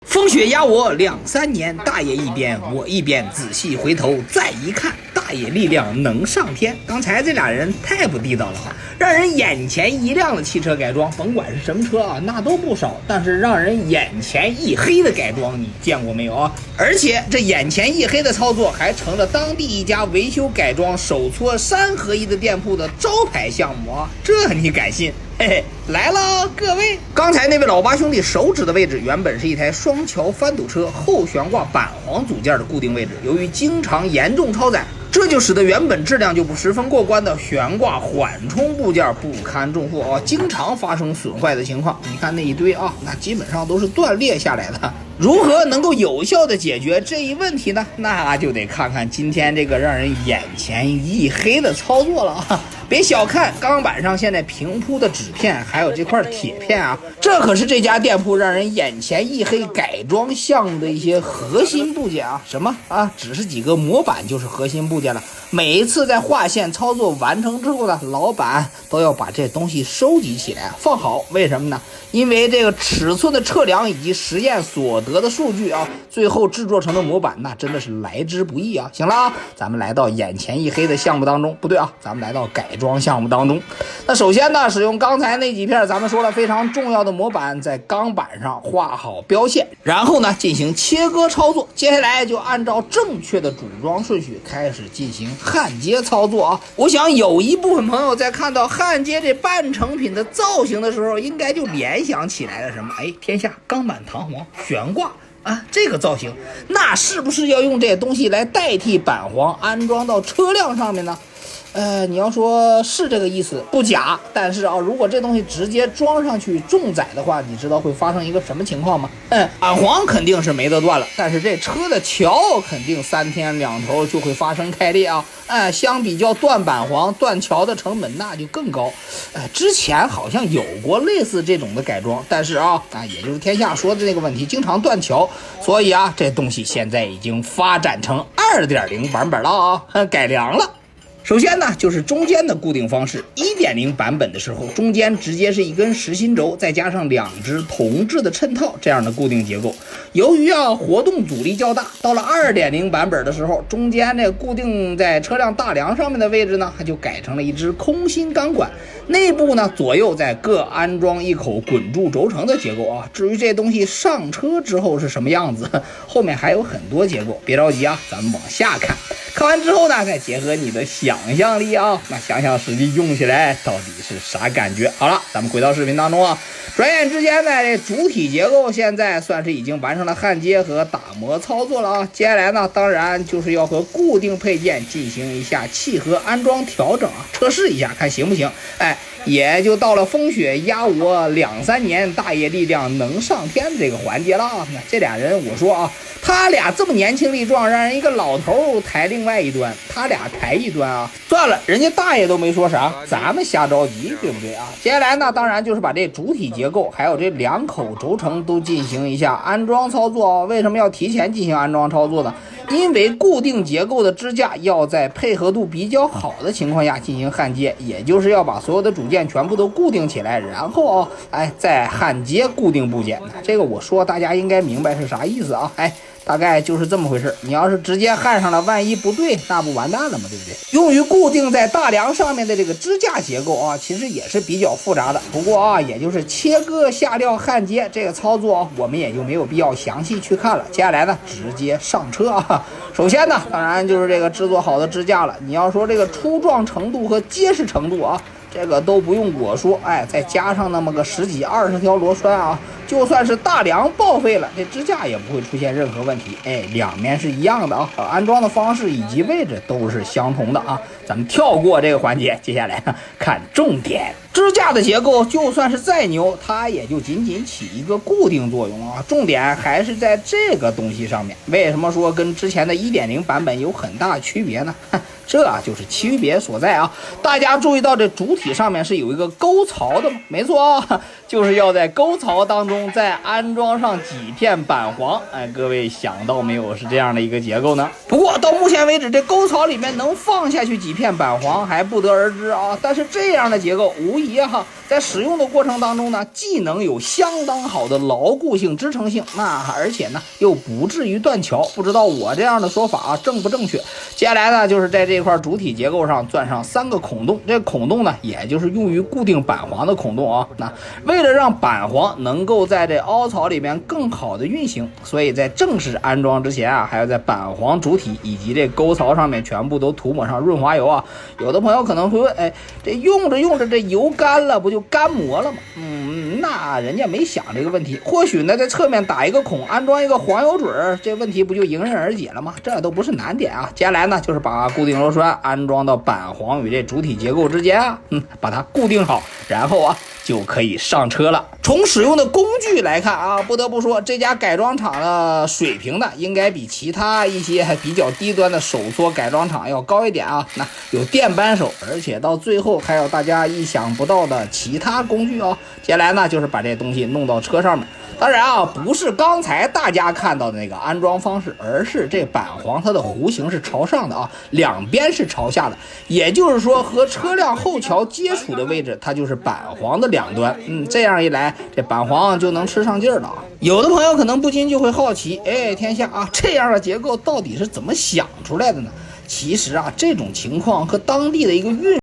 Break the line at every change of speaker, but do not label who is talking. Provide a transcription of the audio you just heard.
风雪压我2、3年，大爷一边，我一边，仔细回头再一看，大爷力量能上天。刚才这俩人太不地道了啊！让人眼前一亮的汽车改装，甭管是什么车啊，那都不少。但是让人眼前一黑的改装，你见过没有啊？而且这眼前一黑的操作，还成了当地一家维修改装手搓3合1的店铺的招牌项目啊！这你敢信？嘿嘿，来了各位！刚才那位老八兄弟手指的位置，原本是一台双桥翻斗车后悬挂板簧组件的固定位置，由于经常严重超载，这就使得原本质量就不十分过关的悬挂缓冲部件不堪重负啊，经常发生损坏的情况。你看那一堆啊，那基本上都是断裂下来的。如何能够有效的解决这一问题呢？那就得看看今天这个让人眼前一黑的操作了啊！别小看钢板上现在平铺的纸片，还有这块铁片啊，这可是这家店铺让人眼前一黑改装项目的一些核心部件啊！什么啊？只是几个模板就是核心部件了。每一次在划线操作完成之后呢，老板都要把这东西收集起来放好。为什么呢？因为这个尺寸的测量以及实验所得的数据啊，最后制作成的模板那真的是来之不易啊！行了啊，咱们来到眼前一黑的项目当中，不对啊，咱们来到改装项目当中。那首先呢，使用刚才那几片咱们说了非常重要的模板，在钢板上画好标线，然后呢进行切割操作。接下来就按照正确的组装顺序开始进行焊接操作啊！我想有一部分朋友在看到焊接这半成品的造型的时候，应该就联想起来了什么？哎，天下钢板弹簧悬挂啊，这个造型，那是不是要用这东西来代替板簧安装到车辆上面呢？你要说是这个意思不假，但是啊，如果这东西直接装上去重载的话，你知道会发生一个什么情况吗？板簧肯定是没得断了，但是这车的桥肯定3天2头就会发生开裂啊！相比较断板簧、断桥的成本那就更高。之前好像有过类似这种的改装，但是也就是天下说的那个问题，经常断桥，所以这东西现在已经发展成2.0版本了啊，改良了。首先呢，就是中间的固定方式。1.0版本的时候，中间直接是一根实心轴，再加上2只铜制的衬套这样的固定结构。由于活动阻力较大，到了2.0版本的时候，中间这固定在车辆大梁上面的位置呢，它就改成了一支空心钢管，内部呢左右再各安装一口滚柱轴承的结构啊。至于这东西上车之后是什么样子，后面还有很多结构，别着急啊，咱们往下看。看完之后呢，再结合你的想象力啊，那想想实际用起来到底是啥感觉。好了，咱们回到视频当中啊，转眼之间呢，这主体结构现在算是已经完成了焊接和打磨操作了啊。接下来呢，当然就是要和固定配件进行一下契合安装调整啊，测试一下看行不行。也就到了风雪压我2、3年，大爷力量能上天这个环节了啊。那这俩人，我说啊，他俩这么年轻力壮，让人一个老头抬另外一端，他俩抬一端啊。算了，人家大爷都没说啥，咱们瞎着急，对不对啊？接下来呢，当然就是把这主体结构还有这2口轴承都进行一下安装操作啊。为什么要提前进行安装操作呢？因为固定结构的支架要在配合度比较好的情况下进行焊接，也就是要把所有的组件全部都固定起来，然后再焊接固定部件。这个我说大家应该明白是啥意思啊？大概就是这么回事。你要是直接焊上了，万一不对，那不完蛋了吗？对不对？用于固定在大梁上面的这个支架结构啊，其实也是比较复杂的。不过也就是切割下料焊接这个操作我们也就没有必要详细去看了。接下来呢，直接上车啊。首先呢，当然就是这个制作好的支架了。你要说这个粗壮程度和结实程度啊，这个都不用我说，再加上那么个10几20条螺栓啊，就算是大梁报废了，这支架也不会出现任何问题。两面是一样的啊，安装的方式以及位置都是相同的啊。咱们跳过这个环节，接下来看重点。支架的结构就算是再牛，它也就仅仅起一个固定作用啊，重点还是在这个东西上面。为什么说跟之前的1.0版本有很大区别呢？这就是区别所在啊！大家注意到这主体上面是有一个沟槽的吗？没错啊，就是要在沟槽当中再安装上几片板簧。各位想到没有，是这样的一个结构呢？不过到目前为止，这沟槽里面能放下去几片板簧还不得而知啊。但是这样的结构无疑在使用的过程当中呢，既能有相当好的牢固性、支撑性，而且呢又不至于断桥。不知道我这样的说法正不正确？接下来呢，就是在这块主体结构上钻上3个孔洞，这孔洞呢，也就是用于固定板簧的孔洞啊。那为了让板簧能够在这凹槽里面更好的运行，所以在正式安装之前还要在板簧主体以及这沟槽上面全部都涂抹上润滑油啊。有的朋友可能会问，这用着这油干了，不就干磨了吗？那人家没想这个问题，或许呢在侧面打一个孔，安装一个黄油嘴，这问题不就迎刃而解了吗？这都不是难点啊。接下来呢，就是把固定螺栓安装到板簧与这主体结构之间把它固定好，然后就可以上车了。从使用的工具来看不得不说这家改装厂的水平呢，应该比其他一些比较低端的手搓改装厂要高一点那有电扳手，而且到最后还有大家意想不到的其他工具接下来呢，就是把这东西弄到车上面。当然不是刚才大家看到的那个安装方式，而是这板簧它的弧形是朝上的两边是朝下的，也就是说和车辆后桥接触的位置，它就是板簧的两端。这样一来，这板簧就能吃上劲儿了有的朋友可能不禁就会好奇，天下这样的结构到底是怎么想出来的呢？其实这种情况和当地的一个运